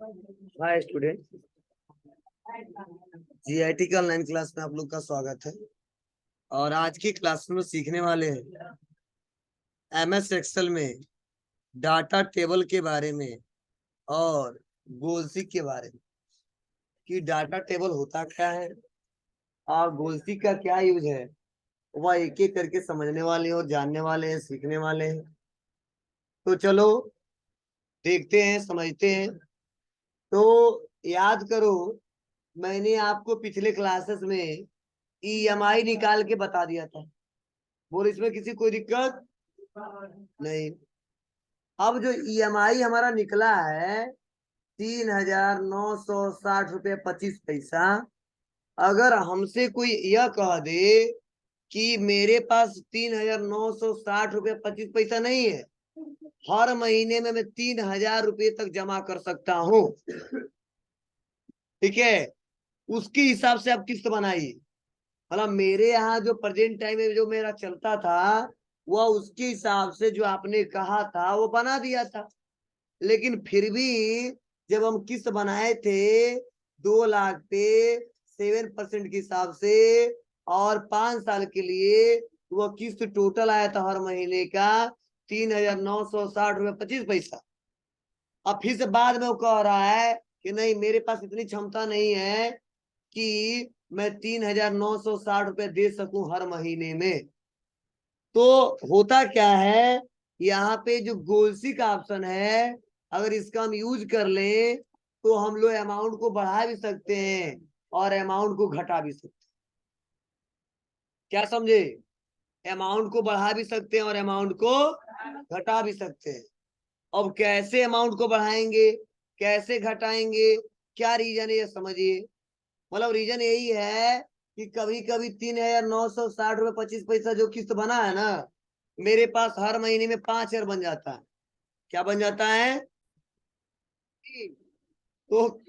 Hi student, GIT का online class में आप लोग का स्वागत है। और आज की क्लास में सीखने वाले हैं एमएस एक्सेल में डाटा टेबल के बारे में और गोलसी के बारे में कि डाटा टेबल होता क्या है और गोलसी का क्या यूज है। वह एक एक करके समझने वाले और जानने वाले हैं, सीखने वाले हैं। तो चलो देखते हैं, समझते हैं। तो याद करो, मैंने आपको पिछले क्लासेस में ईएमआई निकाल के बता दिया था। बोल, इसमें किसी कोई दिक्कत नहीं। अब जो ईएमआई हमारा निकला है 3,960 रुपये 25 पैसा। अगर हमसे कोई यह कह दे कि मेरे पास 3,960 रुपये 25 पैसा नहीं है, हर महीने में मैं 3,000 रुपये तक जमा कर सकता हूँ, ठीक है, उसके हिसाब से आप किस्त बनाइए। मतलब मेरे यहाँ जो प्रेजेंट टाइम में जो मेरा चलता था, वह उसके हिसाब से जो आपने कहा था वो बना दिया था। लेकिन फिर भी जब हम किस्त बनाए थे 2 लाख पे 7% के हिसाब से और 5 साल के लिए, वह किस्त टोटल आया था हर महीने का 3,960 रुपये 25 पैसा। अब फिर से बाद में वो कह रहा है कि नहीं, मेरे पास इतनी क्षमता नहीं है कि मैं 3,960 रुपये दे सकूं हर महीने में। तो होता क्या है, यहाँ पे जो गोलसी का ऑप्शन है, अगर इसका हम यूज कर लें तो हम लोग अमाउंट को बढ़ा भी सकते हैं और अमाउंट को घटा भी सकते हैं। क्या समझे? अमाउंट को बढ़ा भी सकते हैं और अमाउंट को घटा भी सकते हैं। अब कैसे अमाउंट को बढ़ाएंगे, कैसे घटाएंगे, क्या रीजन है ये समझिए। मतलब रीजन यही है कि कभी कभी 3,960 रुपये 25 पैसा जो किस्त बना है ना, मेरे पास हर महीने में 5,000 बन जाता है। क्या बन जाता है? तो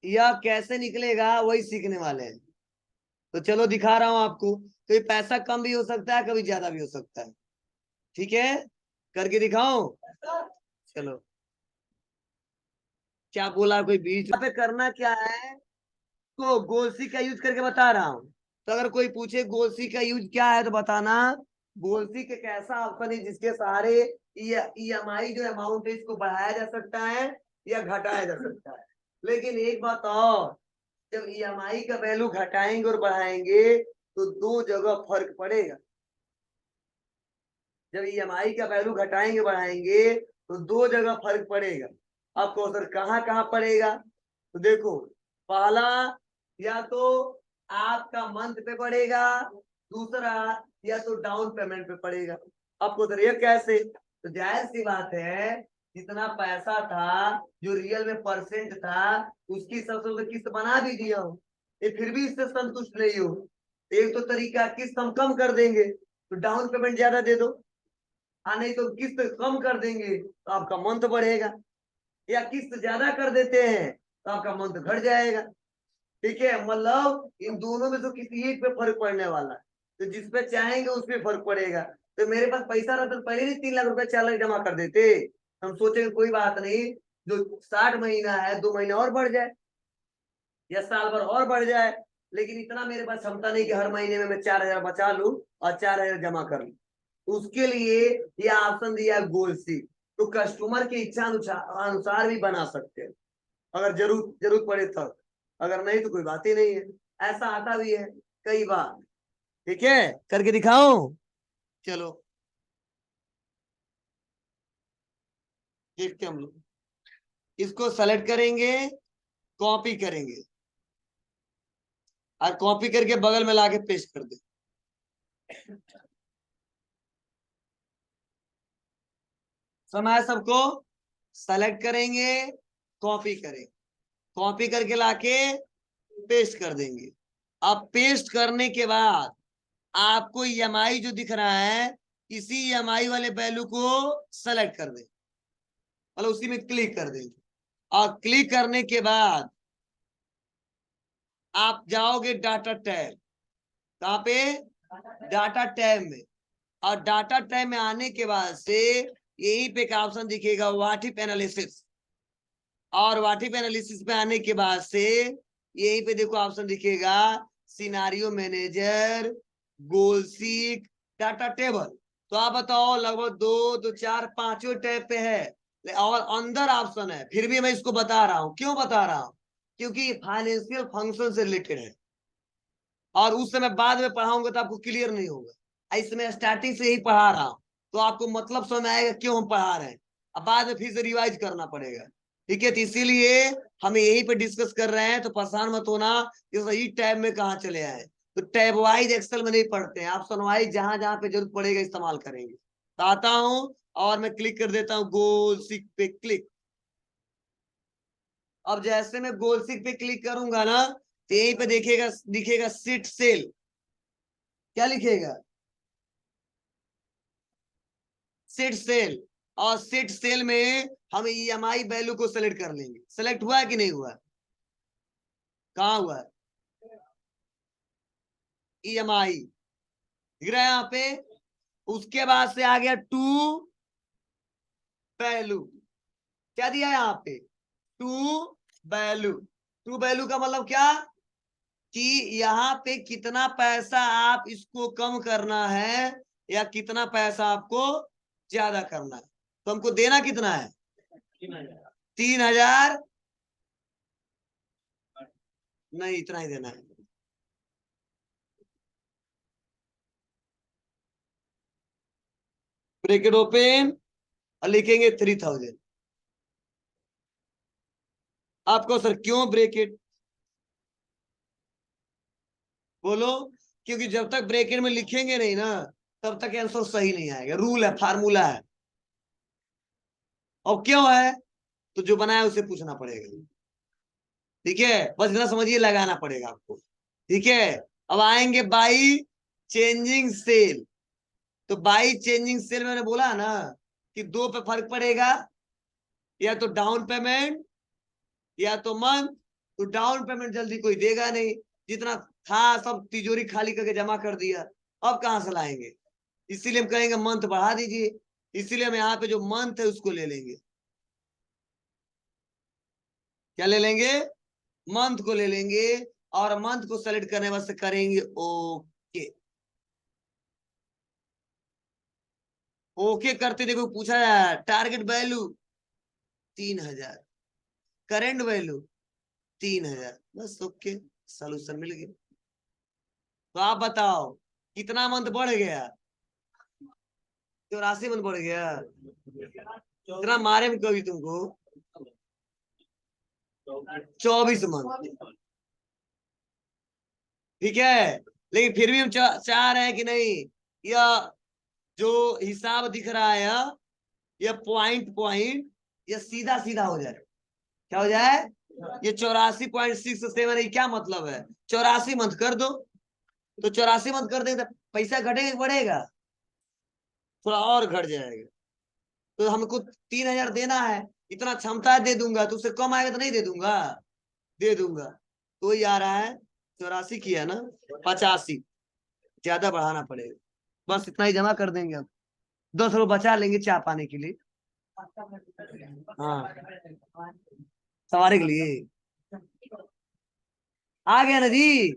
यह कैसे निकलेगा वही सीखने वाले हैं। तो चलो दिखा रहा हूं आपको। तो ये पैसा कम भी हो सकता है, कभी ज्यादा भी हो सकता है। ठीक है, करके दिखाओ। चलो, क्या बोला कोई बीच पे? करना क्या है, तो गोलसी का यूज करके बता रहा हूँ। तो अगर कोई पूछे गोलसी का यूज क्या है तो बताना गोलसी के कैसा ऑप्शन है जिसके सहारे ईएमआई जो अमाउंट है इसको बढ़ाया जा सकता है या घटाया जा सकता है। लेकिन एक बात और, जब ईएमआई का वैल्यू घटाएंगे और बढ़ाएंगे तो दो जगह फर्क पड़ेगा। जब ईएमआई का वैल्यू घटाएंगे बढ़ाएंगे तो दो जगह फर्क पड़ेगा। आपको सर कहाँ कहाँ पड़ेगा? तो देखो, पहला, या तो आपका मंथ पे पड़ेगा, दूसरा या तो डाउन पेमेंट पे पड़ेगा। आपको सर ये कैसे? तो जाहिर सी बात है, जितना पैसा था जो रियल में परसेंट था उसकी हिसाब से तो किस्त बना भी दिया हो, ये फिर भी इससे संतुष्ट नहीं हो। एक तो तरीका, किस्त हम कम कर देंगे तो डाउन पेमेंट ज्यादा दे दो, नहीं तो किस्त कम कर देंगे तो आपका मंथ बढ़ेगा, या किस्त ज्यादा कर देते हैं तो आपका मंथ घट जाएगा। ठीक है, मतलब इन दोनों में तो किसी एक पे फर्क पड़ने वाला है। तो जिस पे चाहेंगे उस पे फर्क पड़ेगा। तो मेरे पास पैसा रहता तो पहले ही 3 लाख रुपए 4 लाख जमा कर देते। हम सोचेंगे कोई बात नहीं, जो 60 महीना है 2 महीने और बढ़ जाए या साल भर और बढ़ जाए, लेकिन इतना मेरे पास क्षमता नहीं कि हर महीने में मैं 4,000 बचा लूं और 4,000 जमा कर लूं। उसके लिए ये ऑप्शन दिया गोल सी। तो कस्टमर की इच्छा अनुसार भी बना सकते हैं, अगर जरूरत पड़े तब। अगर नहीं तो कोई बात ही नहीं है। ऐसा आता भी है कई बार। ठीक है, करके दिखाओ। चलो देखते हैं हम लोग। इसको सेलेक्ट करेंगे, कॉपी करेंगे और कॉपी करके बगल में लाके पेस्ट कर दे। समय सबको सेलेक्ट करेंगे, कॉपी करेंगे, कॉपी करके लाके पेस्ट कर देंगे। अब पेस्ट करने के बाद आपको ईएमआई जो दिख रहा है, इसी ईएमआई वाले वैल्यू को सेलेक्ट कर दें, मतलब उसी में क्लिक कर देंगे। और क्लिक करने के बाद आप जाओगे डाटा टैब। कहाँ पे? डाटा टैब में। और डाटा टैब में आने के बाद से यहीं पे एक ऑप्शन दिखेगा, व्हाट इफ एनालिसिस। और वाटिप एनालिसिस पे आने के बाद से यहीं पे देखो ऑप्शन दिखेगा सिनारियो मैनेजर, गोल सीक, डाटा टेबल। तो आप बताओ लगभग 2 2 4 5 टैब पे है और अंदर ऑप्शन है, फिर भी मैं इसको बता रहा हूं। क्यों बता रहा हूं? क्योंकि फाइनेंशियल फंक्शन से रिलेटेड है और उस समय बाद में पढ़ाऊंगा तो आपको क्लियर नहीं होगा। इसमें स्टार्टिंग से ही पढ़ा रहा हूं तो आपको मतलब समझ में आएगा क्यों हम पढ़ा रहे हैं। अब बाद में फिर से रिवाइज करना पड़ेगा। ठीक है, तो इसीलिए हम यहीं पे डिस्कस कर रहे हैं, तो परेशान मत होना कि सही टैब में कहाँ चले आए। तो टैब वाइज एक्सेल में नहीं पढ़ते हैं, ऑप्शन वाइज जहां जहां पे जरूरत पड़ेगा इस्तेमाल करेंगे। तो आता हूं और मैं क्लिक कर देता हूँ गोल सीक पे क्लिक। अब जैसे मैं गोल सीक पे क्लिक करूंगा ना तो यहीं पे देखिएगा दिखेगा सीट सेल। क्या लिखेगा? Seat cell. और सीट सेल में हम ईएमआई वैल्यू को सेलेक्ट कर लेंगे। सेलेक्ट हुआ है कि नहीं हुआ? कहाँ हुआ है? ईएमआई दिख रहा है यहाँ पे। उसके बाद से आ गया टू वैल्यू। क्या दिया है यहाँ पे? To value. टू वैल्यू का मतलब क्या कि यहाँ पे कितना पैसा आप इसको कम करना है या कितना पैसा आपको ज्यादा करना है। तो हमको देना कितना है? 3,000। नहीं, इतना ही देना है। ब्रैकेट ओपन और लिखेंगे 3,000। आपको सर क्यों ब्रैकेट? बोलो। क्योंकि जब तक ब्रैकेट में लिखेंगे नहीं ना तब तक आंसर सही नहीं आएगा। रूल है, फार्मूला है। और क्यों है? तो जो बनाया उसे पूछना पड़ेगा। ठीक है, बस इतना समझिए, लगाना पड़ेगा आपको। ठीक है। अब आएंगे बाई चेंजिंग सेल। तो बाई चेंजिंग सेल मैंने बोला ना कि दो पे फर्क पड़ेगा, या तो डाउन पेमेंट या तो मंथ। तो डाउन पेमेंट जल्दी कोई देगा नहीं, जितना था सब तिजोरी खाली करके जमा कर दिया। अब कहां से लाएंगे? इसीलिए हम कहेंगे मंथ बढ़ा दीजिए। इसीलिए हम यहाँ पे जो मंथ है उसको ले लेंगे। क्या ले लेंगे? मंथ को ले लेंगे। और मंथ को सेलेक्ट करने वास्ते करेंगे ओके। ओके करते देखो पूछा जाए टारगेट वैल्यू 3,000, करेंट वैल्यू 3,000, बस ओके। सोल्यूशन मिल गया। तो आप बताओ कितना मंथ बढ़ गया? 84 मंथ बढ़ गया। कितना मारे में कभी तुमको? 24 मंथ। ठीक है, लेकिन फिर भी हम चाह रहे हैं कि नहीं, यह जो हिसाब दिख रहा है यह पॉइंट पॉइंट यह सीधा सीधा हो जाए। क्या हो जाए? ये 84.67। क्या मतलब है? 84 मंथ कर दो। तो 84 मंथ कर देंगे तो पैसा घटेगा कि बढ़ेगा? थोड़ा और घट जाएगा। तो हमको 3,000 देना है, इतना क्षमता दे दूंगा, तो उससे कम आएगा तो नहीं दे दूंगा? दे दूंगा। तो ये आ रहा है 84 किया ना, 85। ज्यादा बढ़ाना पड़ेगा। बस इतना ही जमा कर देंगे। अब 10 रुपये बचा लेंगे चाय पाने के लिए। हाँ, सवारी के लिए। आ गया ना जी।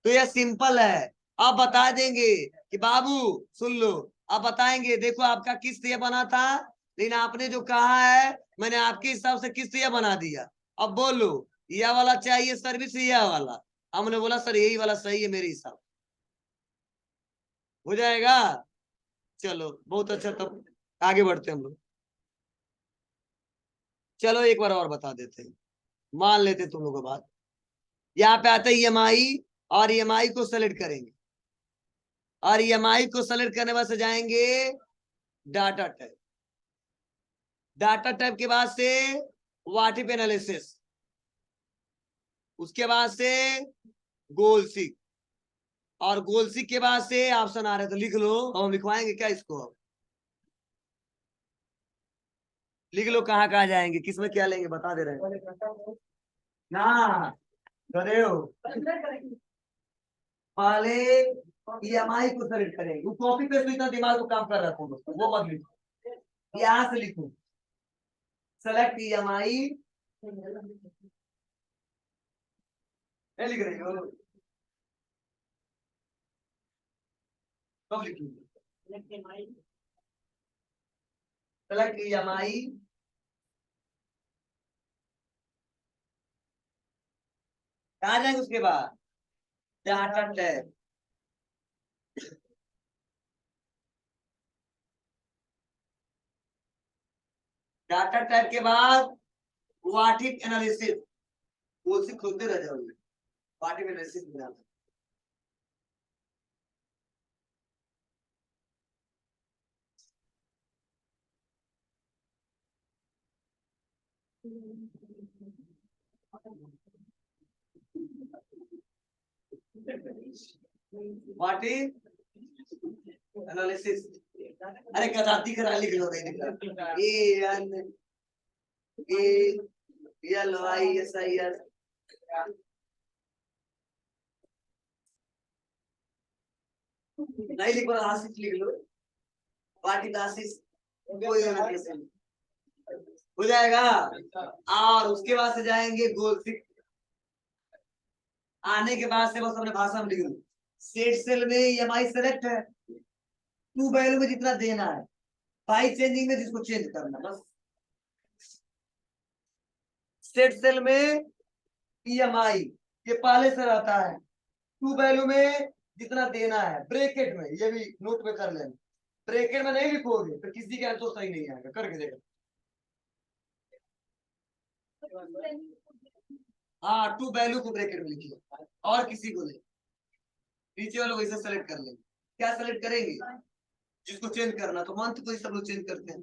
तो ये सिंपल है। अब बता देंगे कि बाबू सुन लो। अब बताएंगे देखो आपका किस्त ये बना था, लेकिन आपने जो कहा है मैंने आपके हिसाब से किस्त ये बना दिया। अब बोलो यह वाला चाहिए सर्विस यह वाला? हमने बोला सर यही वाला सही है मेरे हिसाब। हो जाएगा। चलो बहुत अच्छा, तब आगे बढ़ते हैं हम लोग। चलो एक बार और बता देते हैं, मान लेते तुम लोगों को बात। यहाँ पे आता है ईएमआई, और ईएमआई को सेलेक्ट करेंगे। और ईएमआई को सेलेक्ट करने वास्ते जाएंगे डाटा टाइप। डाटा टाइप के बाद से वाटिप एनालिसिस, उसके बाद से गोल सीक, और गोल सीक के बाद से ऑप्शन आ रहे हैं, तो लिख लो। अब हम लिखवाएंगे क्या इसको? अब लिख लो कहाँ कहाँ जाएंगे, किसमें क्या लेंगे, बता दे रहे हैं ना। करे हो पहले ईएमआई को सेलेक्ट करेंगे। वो कॉपी पे तो इतना दिमाग को काम कर रहा था वो मत लिखो, यहाँ से लिखो सेलेक्ट ईएमआई। नहीं लिख रही हो? कब लिखी? Select EMI। कहाँ जाएंगे उसके बाद? Data tab. डाटा टैब के बाद व्हाट इज एनालिसिस, वो से खोलते रह जाओगे। What is analysis banana. What is analysis. अरे कदाती करा लिख लो, नहीं लिख रहा। ANALYSIS। नहीं लिख रहा, आशीष लिख लो। व्हाट इज आशीष, कोई हो जाएगा। और उसके बाद से जाएंगे गोल सिक्स। आने के बाद से बस अपने भाषा में लिख लो। सेट सेल में EMI सेलेक्ट है, टू वैल्यू में जितना देना है, बाई चेंजिंग में जिसको चेंज करना बस। सेट सेल में EMI ये पहले से रहता है, टू वैल्यू में जितना देना है, ब्रैकेट में, ये भी नोट में कर लेना। ब्रैकेट में नहीं लिखोगे तो किसी के आंसर सही नहीं आएगा, करके देखो। हाँ, टू वैल्यू को ब्रैकेट में लिखिए, और किसी को नहीं। नीचे वालों को इसे सेलेक्ट कर लेंगे। क्या सेलेक्ट करेंगे? जिसको चेंज करना, तो मंथ को ही सब लोग चेंज करते हैं।